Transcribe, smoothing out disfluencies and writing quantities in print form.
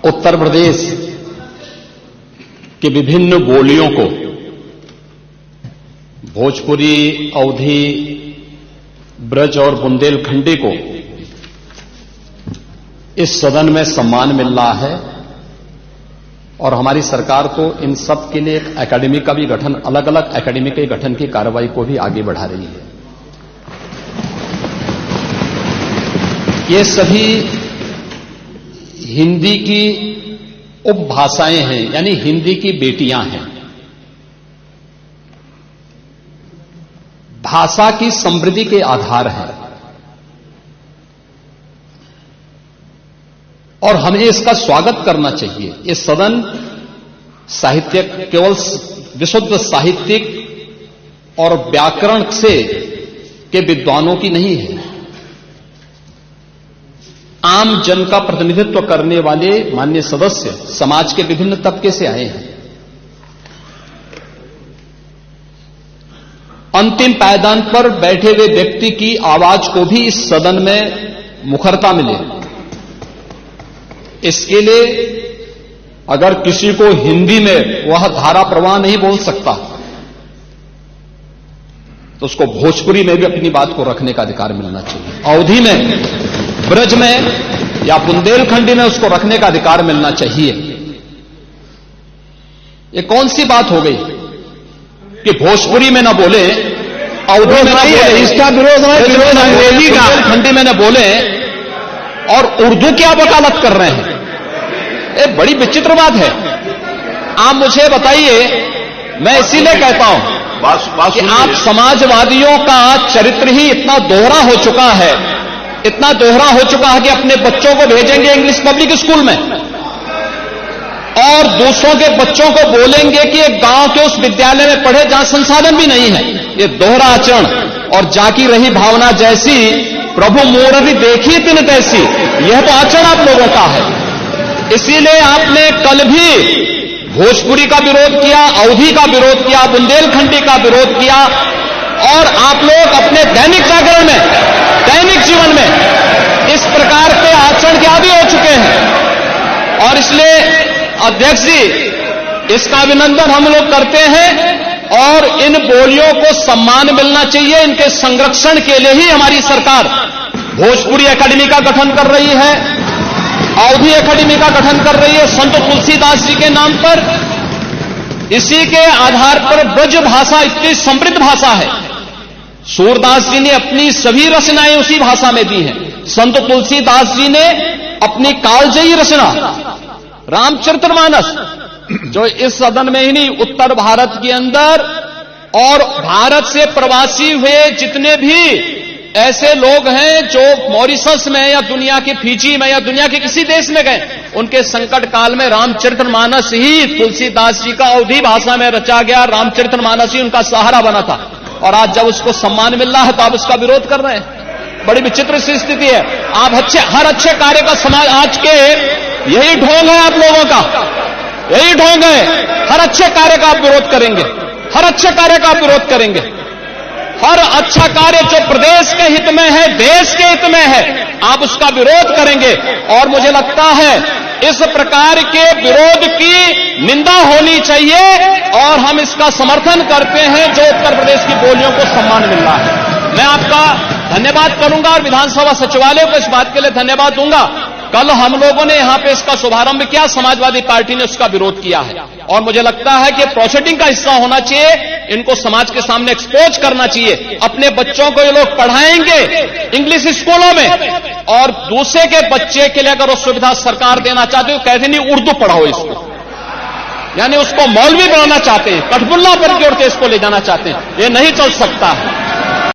उत्तर प्रदेश के विभिन्न बोलियों को, भोजपुरी, अवधी, ब्रज और बुंदेलखंडी को इस सदन में सम्मान मिल रहा है और हमारी सरकार तो इन सब के लिए एक एकेडमी का भी गठन, अलग अलग एकेडमी के गठन की कार्रवाई को भी आगे बढ़ा रही है। ये सभी हिंदी की उपभाषाएं हैं, यानी हिंदी की बेटियां हैं। भाषा की समृद्धि के आधार है और हमें इसका स्वागत करना चाहिए। ये सदन साहित्य केवल विशुद्ध साहित्यिक और व्याकरण से के विद्वानों की नहीं है, आम जन का प्रतिनिधित्व करने वाले माननीय सदस्य समाज के विभिन्न तबके से आए हैं। अंतिम पायदान पर बैठे हुए व्यक्ति की आवाज को भी इस सदन में मुखरता मिले। इसके लिए अगर किसी को हिंदी में वह धारा प्रवाह नहीं बोल सकता तो उसको भोजपुरी में भी अपनी बात को रखने का अधिकार मिलना चाहिए, अवधी में, ब्रज में या बुंदेलखंडी में उसको रखने का अधिकार मिलना चाहिए। ये कौन सी बात हो गई कि भोजपुरी में न बोले, अवधी में न बोले, इसका विरोध अंग्रेजी का बुंदेलखंडी में न बोले और उर्दू की आप वकालत कर रहे हैं। ये बड़ी विचित्र बात है। आप मुझे बताइए, मैं इसीलिए कहता हूं कि आप समाजवादियों का चरित्र ही इतना दोहरा हो चुका है, इतना दोहरा हो चुका है कि अपने बच्चों को भेजेंगे इंग्लिश पब्लिक स्कूल में और दूसरों के बच्चों को बोलेंगे कि एक गांव के उस विद्यालय में पढ़े जहां संसाधन भी नहीं है। ये दोहरा आचरण और जाकी रही भावना जैसी प्रभु मूर्ति देखी तिन तैसी, यह तो आचरण आप लोगों का है। इसीलिए आपने कल भी भोजपुरी का विरोध किया, अवधी का विरोध किया, बुंदेलखंडी का विरोध किया और आप लोग अपने दैनिक जागरण में, दैनिक जीवन में इस प्रकार के आचरण के आदी हो चुके हैं। और इसलिए अध्यक्ष जी, इसका अभिनंदन हम लोग करते हैं और इन बोलियों को सम्मान मिलना चाहिए। इनके संरक्षण के लिए ही हमारी सरकार भोजपुरी एकेडमी का गठन कर रही है, अवधी एकेडमी का गठन कर रही है संत तुलसीदास जी के नाम पर। इसी के आधार पर ब्रज भाषा इतनी समृद्ध भाषा है। सूरदास जी ने अपनी सभी रचनाएं उसी भाषा में दी हैं। संत तुलसीदास जी ने अपनी कालजयी रचना रामचरितमानस, जो इस सदन में ही नहीं, उत्तर भारत के अंदर और भारत से प्रवासी हुए जितने भी ऐसे लोग हैं जो मॉरिशस में या दुनिया के फिजी में या दुनिया के किसी देश में गए, उनके संकट काल में रामचरितमानस ही तुलसीदास जी का अवधी भाषा में रचा गया, रामचरितमानस ही उनका सहारा बना था। और आज जब उसको सम्मान मिल रहा है तो आप उसका विरोध कर रहे हैं। बड़ी विचित्र सी स्थिति है। आप हर अच्छे कार्य का समाज, आज के यही ढोंग है आप लोगों का, यही ढोंग है। हर अच्छे कार्य का आप विरोध करेंगे, हर अच्छे कार्य का आप विरोध करेंगे। हर अच्छा कार्य जो प्रदेश के हित में है, देश के हित में है, आप उसका विरोध करेंगे। और मुझे लगता है इस प्रकार के विरोध की निंदा होनी चाहिए और हम इसका समर्थन करते हैं जो उत्तर प्रदेश की बोलियों को सम्मान मिल रहा है। मैं आपका धन्यवाद करूंगा और विधानसभा सचिवालय को इस बात के लिए धन्यवाद दूंगा। कल हम लोगों ने यहां पे इसका शुभारंभ किया, समाजवादी पार्टी ने उसका विरोध किया है और मुझे लगता है कि प्रोसीडिंग का हिस्सा होना चाहिए। इनको समाज के सामने एक्सपोज करना चाहिए। अपने बच्चों को ये लोग पढ़ाएंगे इंग्लिश स्कूलों में और दूसरे के बच्चे के लिए अगर वो सुविधा सरकार देना चाहते हो, कहते नहीं उर्दू पढ़ाओ इसको, यानी उसको मौलवी बनाना चाहते हैं, कठपुल्ला पर की ओर इसको ले जाना चाहते हैं। ये नहीं चल सकता है।